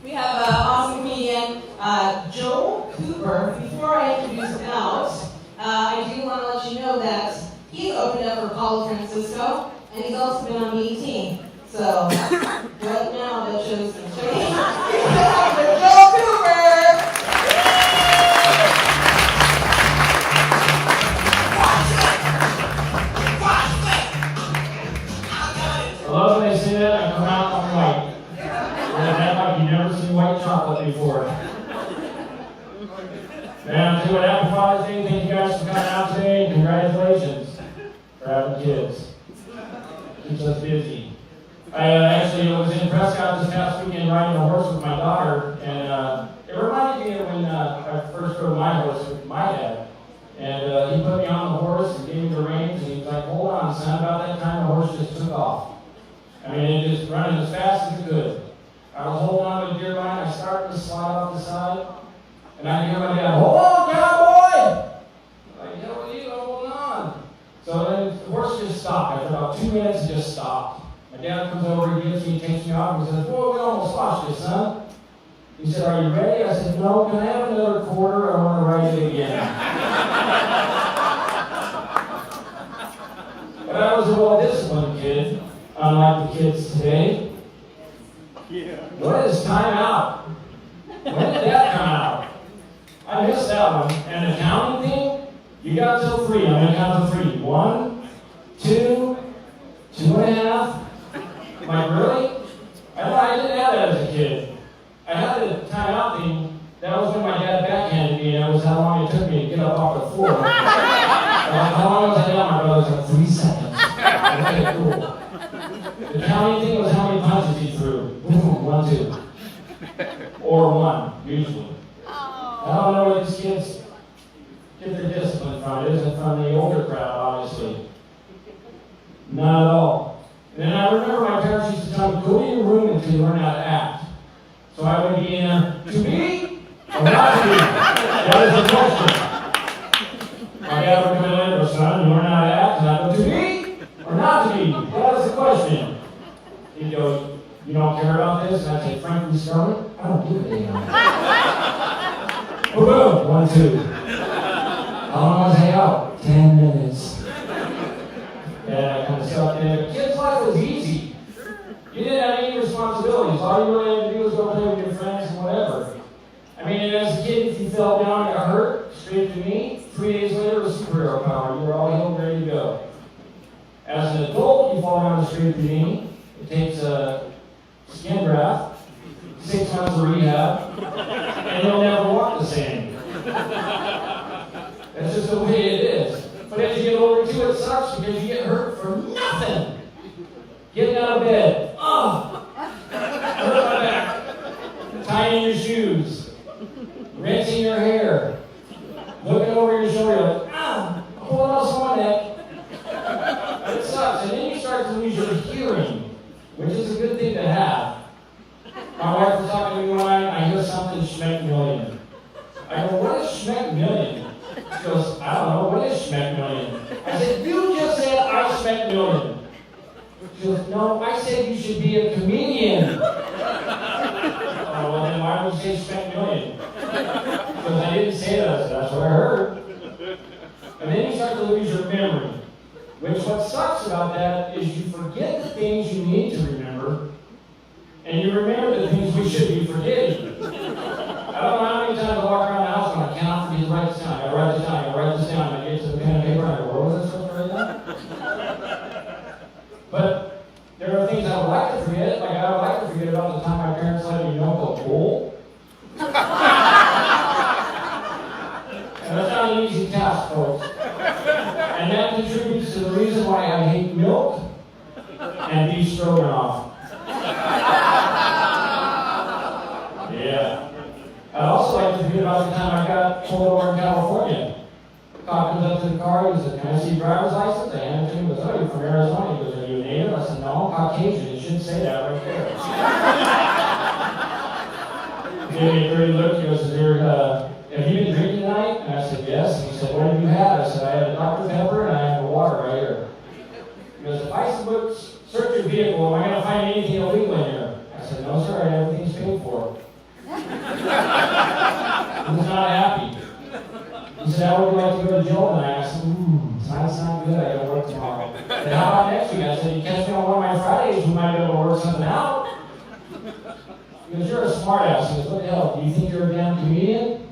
We have an awesome comedian, Joe Cooper. Before I introduce him out, I do want to let you know that he's opened up for Paulo Francisco, and he's also been on BET. So, right now, that shows some showing. Give it up for Joe Cooper! I love when they say that I come out on white. And act like you've never seen white chocolate before. Man, I'm doing Happy Father's Day. Thank you guys for coming out today. Congratulations for having kids. Keeps us busy. I actually was in Prescott this past weekend riding a horse with my daughter, and it reminded me of when I first rode my horse with my dad. And he put me on the horse and gave me the reins, and he was like, "Hold on, son." About that time, the horse just took off. I mean, it just running as fast as it could. I was holding on to the deer line. I started to slide off the side, and I hear my dad, "Hold on, cowboy!" I'm like, "Hell with you, I'm holding on." So then the horse just stopped. After about 2 minutes, it just stopped. My dad comes over, he gets me, takes me off, and he says, "Whoa, we almost lost you, son." He said, "Are you ready?" I said, "No, can I have another quarter? I want to ride it again." But I was a well-disciplined kid, unlike the kids today. Yeah. What is time out? When did that come out? I missed that one. And the counting thing, you got till 3. I'm going to count to 3. 1, 2, 2.5. Like, really? I didn't have that as a kid. I had the timeout thing. That was when my dad backhanded me, and that was how long it took me to get up off the floor. How long was I down? My brother was like, 3 seconds. Okay, cool. The counting thing was how many punches he threw. Boom, 1, 2. Or 1, usually. I don't know where these kids get their discipline from. It isn't from the older crowd, obviously. Not at all. And then I remember my parents used to tell me, "Go to your room until you learn how to act." So I would be in there, to be or not to be? That is the question. My dad would come in and go, "Son, you learn how to act?" And I go, "To be or not to be? That is the question." He'd go, "You don't care about this?" And I'd say, "Frankly, Scarlett, I don't give a damn." Boom, 1, 2. How long was I out? 10 minutes. And I kind of sucked in. Kids' life was easy. You didn't have any responsibilities. All you really had to do was go play with your friends and whatever. I mean, as a kid, if you fell down and got hurt, straight to me, 3 days later was superhero power. You were all healed, ready to go. As an adult, you fall down the street to me. It takes a skin graft, 6 months of rehab, and you'll never walk the same. That's just the way it is. But as you get older too, it sucks because you get hurt for nothing. Getting out of bed, hurt my back. Tying your shoes, rinsing your hair, looking over your shoulder, like, pulling out someone's neck. It sucks. And then you start to lose your hearing, which is a good thing to have. My wife was talking to me one night, and I hear something, Schmeck Million. I go, "What is Schmeck Million?" She goes, "I don't know, what is Schmeck Million?" I said, "You just said I Schmeck Million." She goes, "No, I said you should be a comedian." Oh, well then why would you say Schmeck Million? Because I didn't say that, so that's what I heard. And then you start to lose your memory. Which what sucks about that is you forget the things you need to remember, and you remember the things we should be forgetting. I don't know how many times I walk around the house and I cannot forget to write this down. I gotta write this down, I gotta write this down. I get to the pen and paper and I go, "What was I supposed to write down?" But there are things I would like to forget. Like I would like to forget about the time my parents let me milk a bull. And that's not an easy task, folks. And that contributes to the reason why I hate milk and beef stroganoff. Yeah. I'd also like to forget about the time I got pulled over in California. Cop comes up to the car, he said, "Can I see your driver's license?" I handed it to him, he goes, "Oh, you're from Arizona." He goes, "Are you a native?" I said, "No, I'm Caucasian. It should say that right there." He gave me a dirty look. He goes, "Have you been drinking tonight?" And I said, "Yes." And he said, "What have you had?" I said, "I had a Dr. Pepper and I have a water right here." He goes, "If I search your vehicle, am I going to find anything illegal in here?" I said, "No, sir, everything's paid for." He was not happy. He said, how would you like to go to Joel? And I asked him, tonight's not good, I gotta work tomorrow. And how about next week? I said, you catch me on one of my Fridays, we might be able to work something out. Because you're a smart ass. He goes, what the hell, do you think you're a damn comedian?